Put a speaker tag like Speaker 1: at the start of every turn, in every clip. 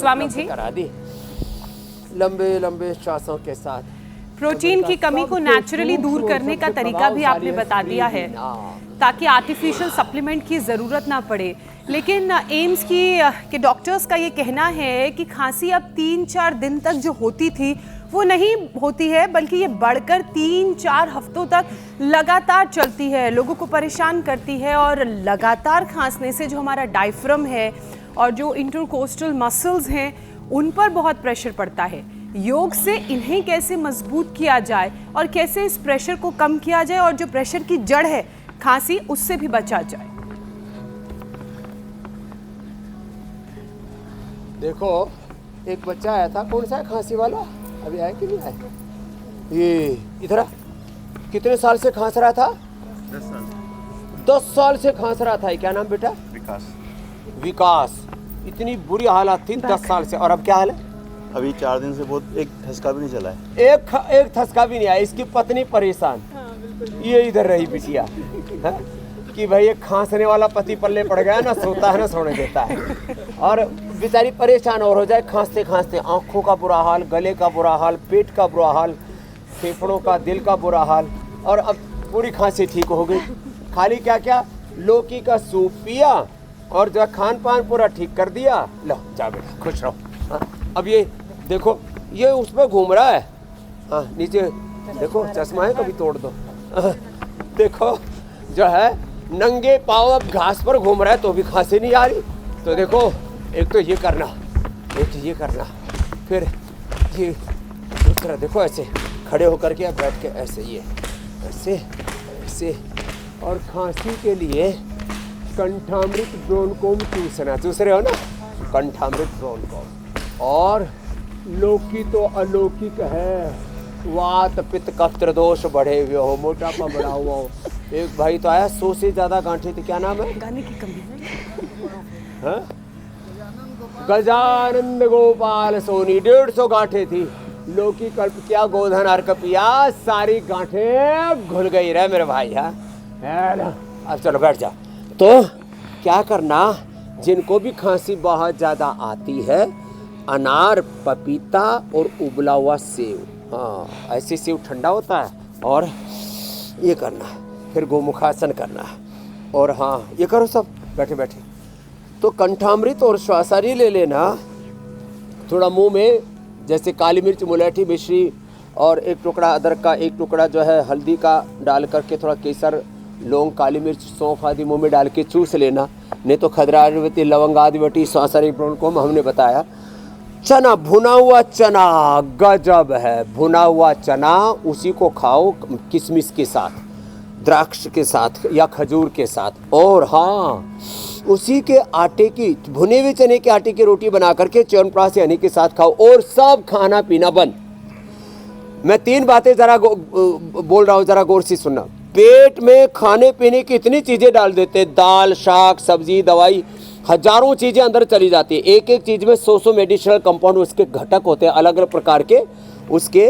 Speaker 1: स्वामी जी
Speaker 2: करा दी लंबे लंबे श्वासों के साथ।
Speaker 1: प्रोटीन की कमी को नेचुरली दूर करने का तरीका भी आपने बता दिया है ताकि आर्टिफिशियल सप्लीमेंट की ज़रूरत ना पड़े। लेकिन एम्स के डॉक्टर्स का ये कहना है कि खांसी अब 3-4 दिन तक जो होती थी वो नहीं होती है, बल्कि ये बढ़कर 3-4 हफ्तों तक लगातार चलती है, लोगों को परेशान करती है। और लगातार खांसने से जो हमारा डायफ्राम है और जो इंटरकोस्टल मसल्स हैं उन पर बहुत प्रेशर पड़ता है। योग से इन्हें कैसे मजबूत किया जाए और कैसे इस प्रेशर को कम किया जाए और जो प्रेशर की जड़ है खांसी उससे भी बचा जाए।
Speaker 2: देखो एक बच्चा आया था, कौन सा है खांसी वाला, अभी आया कि नहीं आया? ये इधर आ। कितने साल से खांस रहा था?
Speaker 3: 10 साल।
Speaker 2: 10 साल से खांस रहा था। क्या नाम बेटा?
Speaker 3: विकास।
Speaker 2: विकास। इतनी बुरी हालत थी 10 साल से, और अब क्या हाल है?
Speaker 3: अभी 4 दिन से बहुत एक ठसका भी नहीं चला है।
Speaker 2: एक ठसका भी नहीं आया। इसकी पत्नी परेशान। ये इधर रही बिटिया कि भाई ये खांसने वाला पति पल्ले पड़ गया, ना सोता है ना सोने देता है, और बेचारी परेशान और हो जाए खांसते खांसते। आंखों का बुरा हाल, गले का बुरा हाल, पेट का बुरा हाल, फेफड़ों का, दिल का बुरा हाल, और अब पूरी खांसी ठीक हो गई। खाली क्या क्या लौकी का सूप पिया और जो खान पान पूरा ठीक कर दिया। लो जा बेटा खुश रहो। हाँ, अब ये देखो ये उसमें घूम रहा है। हाँ नीचे देखो चश्मा है, कभी तोड़ दो। देखो जो है नंगे पाँव अब घास पर घूम रहा है तो भी खांसी नहीं आ रही। तो देखो एक तो ये करना, एक तो ये करना, फिर ये दूसरा देखो ऐसे खड़े होकर के बैठ के ऐसे, ये ऐसे ऐसे। और खांसी के लिए कंठामृत ब्रोनकोम चूसना, चूस रहे हो ना, कंठामृत ब्रोनकोम। और लौकी तो अलौकिक है, वात पित्त कफ दोष बढ़े हुए हो, मोटापा बढ़ा हुआ हो। एक भाई तो आया 100 से ज्यादा गांठें थी। क्या नाम है?
Speaker 1: गाने की कमी है।
Speaker 2: गजानंद गोपाल सोनी 150 गांठें थी। लौकी कल्प किया, गोधन अर्क पिया, सारी गांठें घुल गई रहे मेरे भाई। हाँ अब चलो बैठ जा। तो क्या करना, जिनको भी खांसी बहुत ज़्यादा आती है, अनार, पपीता और उबला हुआ सेव, हाँ ऐसे सेव ठंडा होता है, और ये करना है, फिर गोमुखासन करना है। और हाँ ये करो सब बैठे बैठे। तो कंठामृत और श्वासारी ले लेना, थोड़ा मुंह में, जैसे काली मिर्च, मुलैठी, मिश्री और एक टुकड़ा अदरक का, एक टुकड़ा जो है हल्दी का डाल करके, थोड़ा केसर, लौंग, काली मिर्च, सौंफ आदि मुंह में डाल के चूस लेना। नहीं तो खदरावती, लवंग आदि बटी, श्वासारी ब्रोनकोम हमने बताया। चना, भुना हुआ चना गजब है, भुना हुआ चना, उसी को खाओ किशमिश के साथ, द्राक्ष के साथ या खजूर के साथ। और हाँ उसी के आटे की, भुने हुए चने के आटे की रोटी बना करके च्यवनप्राश यानी के साथ खाओ। और सब खाना पीना बंद। मैं 3 बातें जरा बोल रहा हूँ, जरा गौर से सुनना। पेट में खाने पीने की इतनी चीज़ें डाल देते, दाल, शाक, सब्जी, दवाई, हजारों चीज़ें अंदर चली जाती है। एक एक चीज़ में 100 मेडिसिनल कंपाउंड उसके घटक होते हैं, अलग अलग प्रकार के उसके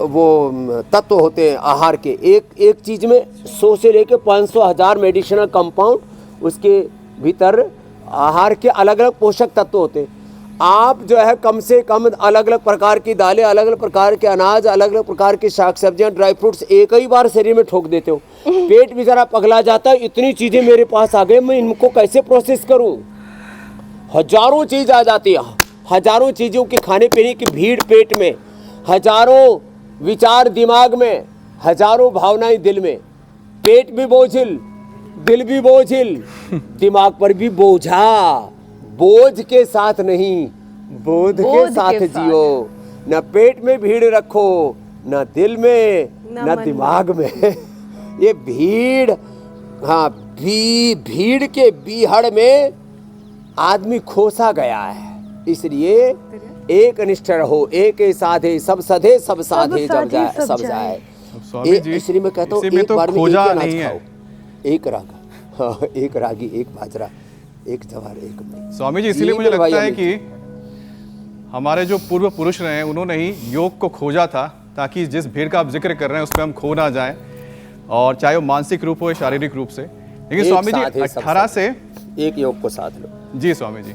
Speaker 2: वो तत्व होते हैं आहार के। एक एक चीज़ में 100 से लेके 500,000 मेडिसिनल कंपाउंड उसके भीतर आहार के अलग अलग पोषक तत्व होते हैं। आप जो है कम से कम अलग अलग प्रकार की दालें, अलग अलग प्रकार के अनाज, अलग अलग प्रकार की शाक सब्जियां, ड्राई फ्रूट्स एक ही बार शरीर में ठोक देते हो। पेट भी जरा पगला जाता है, इतनी चीज़ें मेरे पास आ गई, मैं इनको कैसे प्रोसेस करूं? हजारों चीज़ आ जाती है, हजारों चीज़ों की खाने पीने की भीड़ पेट में, हजारों विचार दिमाग में, हजारों भावनाएं दिल में। पेट भी बोझिल, दिल भी बोझिल, दिमाग पर भी बोझा। बोझ के साथ नहीं, बोध के साथ जियो। न पेट में भीड़ रखो, न दिल में, न दिमाग में। ये भीड़, हाँ भीड़ के बीहड़ में आदमी खोसा गया है। इसलिए एक निष्ठ रहो, एक साधे सब सधे, सब साधे सब जाए, सब जाए। इसलिए मैं कहता हूँ एक बार में एक अनाज खाओ, एक रागा, हाँ, एक रागी, एक बाजरा, एक जवार, एक मई।
Speaker 4: स्वामी जी इसीलिए मुझे लगता है कि हमारे जो पूर्व पुरुष रहे हैं उन्होंने ही योग को खोजा था, ताकि जिस भीड़ का आप जिक्र कर रहे हैं उसमें हम खो ना जाएं, और चाहे वो मानसिक रूप हो या शारीरिक रूप से। लेकिन स्वामी जी 18 से
Speaker 2: एक योग को साथ लो।
Speaker 4: जी स्वामी जी।